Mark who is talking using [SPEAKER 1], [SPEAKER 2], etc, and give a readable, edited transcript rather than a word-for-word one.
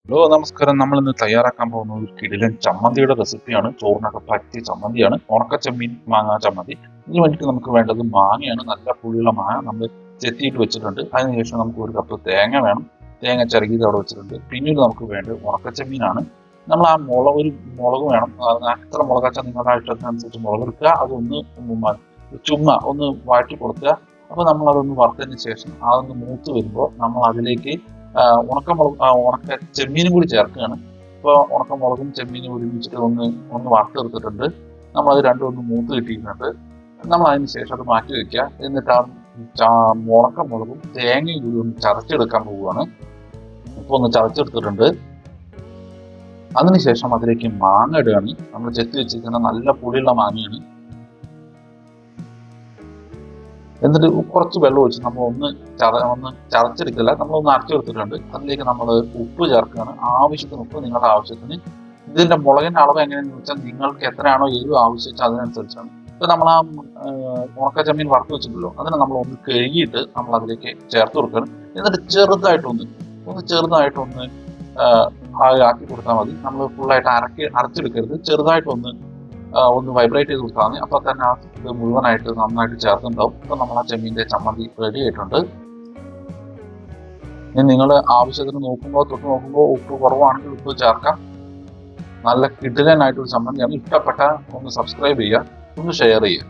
[SPEAKER 1] Hello നമസ്കാരം. നമ്മൾ ഇന്ന് തയ്യാറാക്കാൻ പോകുന്ന ഒരു കിടിലൻ ചമ്മന്തിയുടെ റെസിപ്പിയാണ്. ചോറിനൊക്കെ പറ്റിയ ചമ്മന്തിയാണ്. ഉണക്കച്ചെമ്മീൻ മാങ്ങ ചമ്മന്തി. ഇതിന് വേണ്ടിയിട്ട് നമുക്ക് വേണ്ടത് മാങ്ങയാണ്. നല്ല പുളിയുള്ള മാങ്ങ നമ്മൾ ചെത്തിയിട്ട് വെച്ചിട്ടുണ്ട്. അതിനുശേഷം നമുക്ക് ഒരു കപ്പ് തേങ്ങ വേണം. തേങ്ങ ചിരകിയത് അവിടെ വെച്ചിട്ടുണ്ട്. പിന്നീട് നമുക്ക് വേണ്ടത് ഉണക്കച്ചെമ്മീനാണ്. നമ്മൾ ആ ഒരു മുളക് വേണം. എത്ര മുളകാച്ചാൽ നിങ്ങളുടെ ഇഷ്ടത്തിനനുസരിച്ച് മുളക് എടുക്കുക. അതൊന്ന് ചുമ്മാ ഒന്ന് വഴറ്റി കൊടുക്കുക. അപ്പോൾ നമ്മൾ അതൊന്ന് വറുത്തതിന് ശേഷം അതൊന്ന് മൂത്ത് വരുമ്പോൾ നമ്മൾ അതിലേക്ക് ഉണക്ക ചെമ്മീനും കൂടി ചേർക്കുകയാണ്. ഇപ്പോൾ ഉണക്കമുളകും ചെമ്മീനും ഒരുമിച്ചിട്ട് ഒന്ന് വറുത്തെടുത്തിട്ടുണ്ട്. നമ്മളത് രണ്ടും ഒന്ന് മൂത്ത് കിട്ടിയിട്ടുണ്ട്. നമ്മൾ അതിന് ശേഷം അത് മാറ്റി വയ്ക്കുക. എന്നിട്ട് ഉണക്കമുളകും തേങ്ങയും കൂടി ഒന്ന് ചതച്ചെടുക്കാൻ പോവുകയാണ്. ഇപ്പോൾ ഒന്ന് ചതച്ചെടുത്തിട്ടുണ്ട്. അതിനുശേഷം അതിലേക്ക് മാങ്ങ ഇടുകയാണ്. നമ്മൾ ചെത്തി വെച്ചിരിക്കുന്ന നല്ല പുളിയുള്ള മാങ്ങയാണ്. എന്നിട്ട് കുറച്ച് വെള്ളം ഒഴിച്ച് നമ്മൾ ഒന്ന് ചതച്ചെടുക്കില്ല, നമ്മളൊന്ന് അരച്ചെടുത്തിട്ടുണ്ട്. അതിലേക്ക് നമ്മൾ ഉപ്പ് ചേർക്കുകയാണ്. ആവശ്യത്തിന് ഉപ്പ്, നിങ്ങളുടെ ആവശ്യത്തിന്. ഇതിന്റെ മുളകിന്റെ അളവ് എങ്ങനെയാണെന്ന് വെച്ചാൽ നിങ്ങൾക്ക് എത്രയാണോ എരിവ് ആവശ്യിച്ചാൽ അതിനനുസരിച്ചാണ്. ഇപ്പൊ നമ്മൾ ആ ഉണക്കച്ചമ്മീൻ വറുത്ത് വെച്ചിട്ടുള്ളൂ, അതിനെ നമ്മൾ ഒന്ന് കഴുകിയിട്ട് നമ്മൾ അതിലേക്ക് ചേർത്ത് കൊടുക്കണം. എന്നിട്ട് ചെറുതായിട്ടൊന്ന് ആക്കി കൊടുത്താൽ മതി. നമ്മൾ ഫുള്ളായിട്ട് അരച്ചെടുക്കരുത്. ചെറുതായിട്ടൊന്ന് വൈബ്രേറ്റ് ചെയ്ത് കൊടുത്താൽ മതി. അപ്പോൾ തന്നെ ആ ഇത് മുഴുവനായിട്ട് നന്നായിട്ട് ചേർത്തുണ്ടാവും. അപ്പോൾ നമ്മൾ ആ ചെമ്മീൻ്റെ ചമ്മന്തി റെഡി ആയിട്ടുണ്ട്. ഇനി നിങ്ങൾ ആവശ്യത്തിന് തൊട്ട് നോക്കുമ്പോൾ ഉപ്പ് കുറവാണെങ്കിൽ ഉപ്പ് ചേർക്കാം. നല്ല കിടിലനായിട്ടൊരു ചമ്മന്തിയാണ്. ഇഷ്ടപ്പെട്ട ഒന്ന് സബ്സ്ക്രൈബ് ചെയ്യുക, ഒന്ന് ഷെയർ ചെയ്യുക.